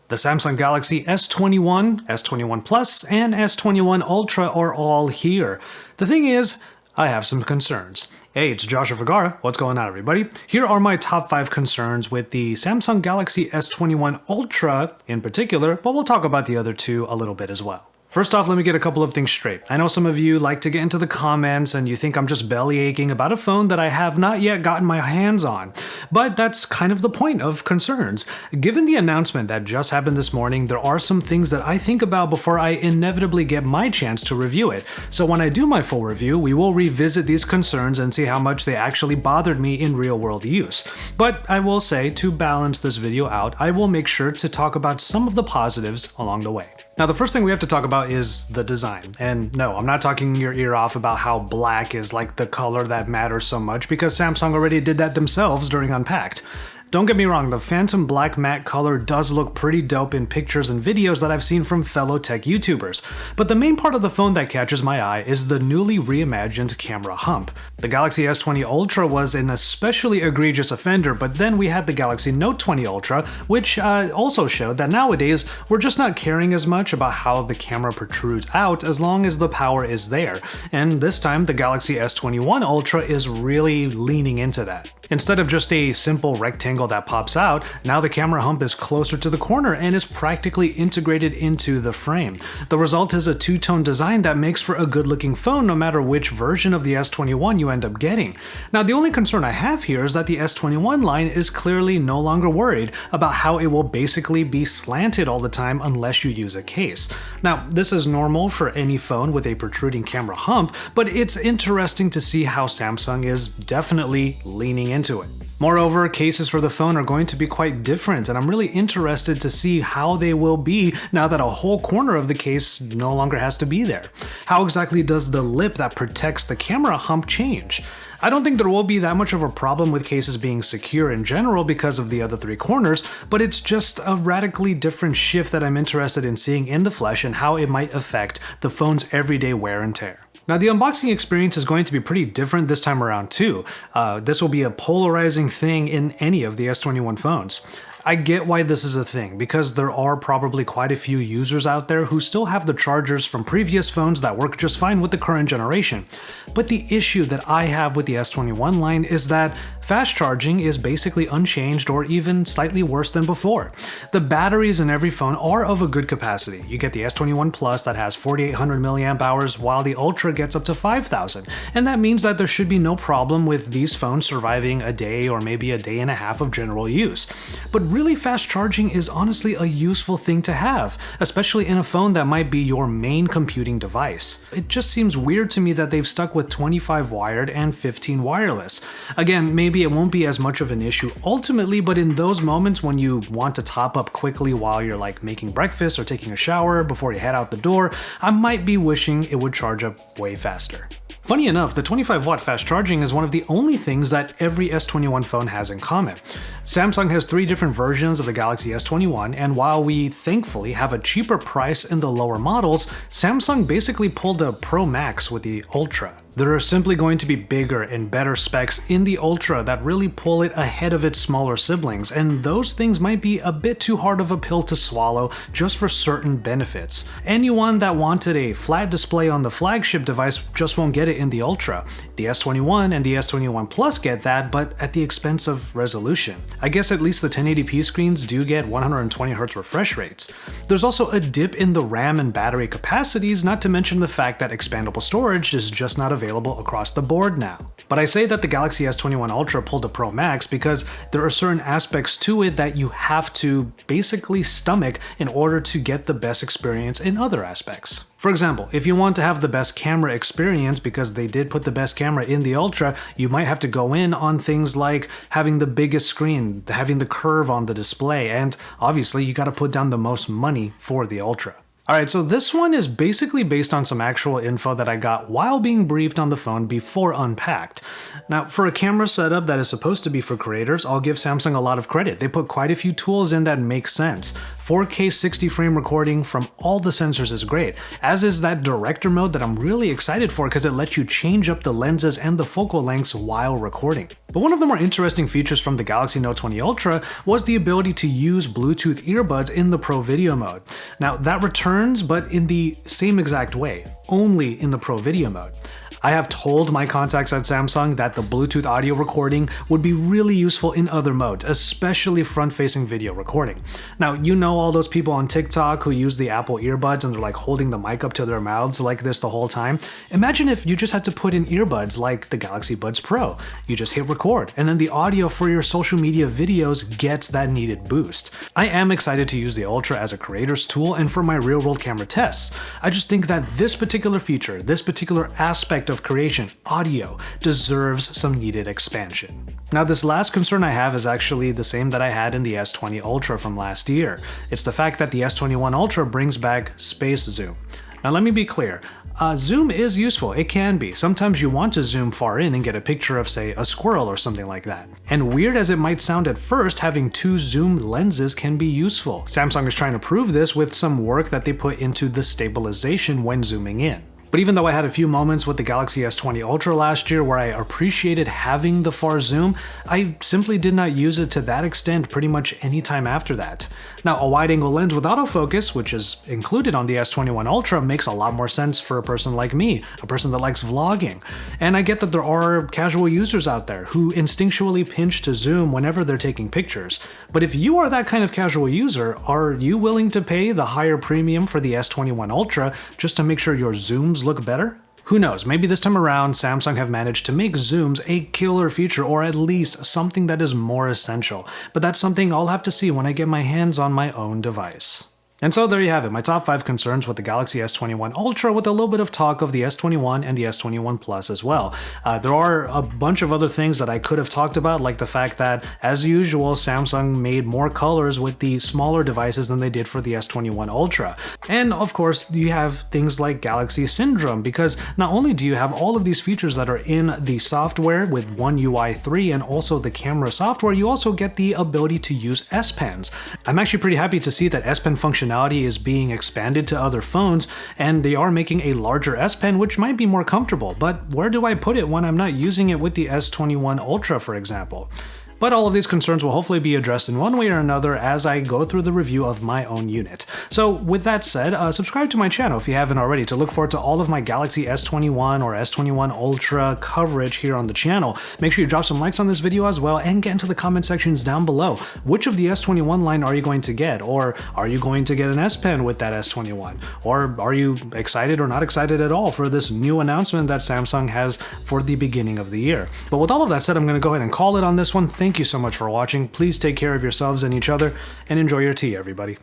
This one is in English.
The Samsung Galaxy S21, S21 Plus, and S21 Ultra are all here. The thing is, I have some concerns. Hey, it's Joshua Vergara. What's going on, everybody? Here are my top 5 concerns with the Samsung Galaxy S21 Ultra in particular, but we'll talk about the other two a little bit as well. First off, let me get a couple of things straight. I know some of you like to get into the comments and you think I'm just belly aching about a phone that I have not yet gotten my hands on. But that's kind of the point of concerns. Given the announcement that just happened this morning, there are some things that I think about before I inevitably get my chance to review it. So when I do my full review, we will revisit these concerns and see how much they actually bothered me in real-world use. But I will say, to balance this video out, I will make sure to talk about some of the positives along the way. Now, the first thing we have to talk about is the design. And no, I'm not talking your ear off about how black is like the color that matters so much, because Samsung already did that themselves during Unpacked. Don't get me wrong, the Phantom Black matte color does look pretty dope in pictures and videos that I've seen from fellow tech YouTubers, but the main part of the phone that catches my eye is the newly reimagined camera hump. The Galaxy S20 Ultra was an especially egregious offender, but then we had the Galaxy Note 20 Ultra, which also showed that nowadays we're just not caring as much about how the camera protrudes out as long as the power is there, and this time the Galaxy S21 Ultra is really leaning into that. Instead of just a simple rectangle that pops out, now the camera hump is closer to the corner and is practically integrated into the frame. The result is a two-tone design that makes for a good-looking phone no matter which version of the S21 you end up getting. Now, the only concern I have here is that the S21 line is clearly no longer worried about how it will basically be slanted all the time unless you use a case. Now, this is normal for any phone with a protruding camera hump, but it's interesting to see how Samsung is definitely leaning into it. Moreover, cases for the phone are going to be quite different, and I'm really interested to see how they will be now that a whole corner of the case no longer has to be there. How exactly does the lip that protects the camera hump change? I don't think there will be that much of a problem with cases being secure in general because of the other 3 corners, but it's just a radically different shift that I'm interested in seeing in the flesh and how it might affect the phone's everyday wear and tear. Now, the unboxing experience is going to be pretty different this time around too. This will be a polarizing thing in any of the S21 phones. I get why this is a thing, because there are probably quite a few users out there who still have the chargers from previous phones that work just fine with the current generation. But the issue that I have with the S21 line is that fast charging is basically unchanged or even slightly worse than before. The batteries in every phone are of a good capacity. You get the S21 Plus that has 4800 mAh while the Ultra gets up to 5000, and that means that there should be no problem with these phones surviving a day or maybe a day and a half of general use. But really fast charging is honestly a useful thing to have, especially in a phone that might be your main computing device. It just seems weird to me that they've stuck with 25 wired and 15 wireless. Again, maybe it won't be as much of an issue ultimately, but in those moments when you want to top up quickly while you're like making breakfast or taking a shower before you head out the door, I might be wishing it would charge up way faster. Funny enough, the 25-watt fast charging is one of the only things that every S21 phone has in common. Samsung has 3 different versions of the Galaxy S21, and while we thankfully have a cheaper price in the lower models, Samsung basically pulled a Pro Max with the Ultra. There are simply going to be bigger and better specs in the Ultra that really pull it ahead of its smaller siblings, and those things might be a bit too hard of a pill to swallow just for certain benefits. Anyone that wanted a flat display on the flagship device just won't get it in the Ultra. The S21 and the S21 Plus get that, but at the expense of resolution. I guess at least the 1080p screens do get 120Hz refresh rates. There's also a dip in the RAM and battery capacities, not to mention the fact that expandable storage is just not available across the board now. But I say that the Galaxy S21 Ultra pulled a Pro Max because there are certain aspects to it that you have to basically stomach in order to get the best experience in other aspects. For example, if you want to have the best camera experience, because they did put the best camera in the Ultra, you might have to go in on things like having the biggest screen, having the curve on the display, and obviously you gotta put down the most money for the Ultra. Alright, so this one is basically based on some actual info that I got while being briefed on the phone before Unpacked. Now, for a camera setup that is supposed to be for creators, I'll give Samsung a lot of credit. They put quite a few tools in that make sense. 4K 60 frame recording from all the sensors is great, as is that director mode that I'm really excited for because it lets you change up the lenses and the focal lengths while recording. But one of the more interesting features from the Galaxy Note 20 Ultra was the ability to use Bluetooth earbuds in the Pro Video mode. Now that returns, but in the same exact way, only in the Pro Video mode. I have told my contacts at Samsung that the Bluetooth audio recording would be really useful in other modes, especially front-facing video recording. Now, you know all those people on TikTok who use the Apple earbuds and they're like holding the mic up to their mouths like this the whole time? Imagine if you just had to put in earbuds like the Galaxy Buds Pro. You just hit record, and then the audio for your social media videos gets that needed boost. I am excited to use the Ultra as a creator's tool and for my real-world camera tests. I just think that this particular feature, this particular aspect of creation, audio, deserves some needed expansion. Now, this last concern I have is actually the same that I had in the S20 Ultra from last year. It's the fact that the S21 Ultra brings back space zoom. Now, let me be clear. Zoom is useful, it can be. Sometimes you want to zoom far in and get a picture of, say, a squirrel or something like that. And weird as it might sound at first, having two zoom lenses can be useful. Samsung is trying to prove this with some work that they put into the stabilization when zooming in. But even though I had a few moments with the Galaxy S20 Ultra last year where I appreciated having the far zoom, I simply did not use it to that extent pretty much any time after that. Now, a wide-angle lens with autofocus, which is included on the S21 Ultra, makes a lot more sense for a person like me, a person that likes vlogging. And I get that there are casual users out there who instinctually pinch to zoom whenever they're taking pictures. But if you are that kind of casual user, are you willing to pay the higher premium for the S21 Ultra just to make sure your zooms look better? Who knows, maybe this time around Samsung have managed to make zooms a killer feature, or at least something that is more essential. But that's something I'll have to see when I get my hands on my own device. And so there you have it, my top 5 concerns with the Galaxy S21 Ultra, with a little bit of talk of the S21 and the S21 Plus as well. There are a bunch of other things that I could have talked about, like the fact that, as usual, Samsung made more colors with the smaller devices than they did for the S21 Ultra. And of course, you have things like Galaxy Syndrome, because not only do you have all of these features that are in the software with One UI 3 and also the camera software, you also get the ability to use S Pens. I'm actually pretty happy to see that S Pen functionality is being expanded to other phones, and they are making a larger S Pen, which might be more comfortable, but where do I put it when I'm not using it with the S21 Ultra, for example? But all of these concerns will hopefully be addressed in one way or another as I go through the review of my own unit. So with that said, subscribe to my channel if you haven't already to look forward to all of my Galaxy S21 or S21 Ultra coverage here on the channel. Make sure you drop some likes on this video as well and get into the comment sections down below. Which of the S21 line are you going to get? Or are you going to get an S Pen with that S21? Or are you excited or not excited at all for this new announcement that Samsung has for the beginning of the year? But with all of that said, I'm going to go ahead and call it on this one. Thank you so much for watching. Please take care of yourselves and each other, and enjoy your tea, everybody.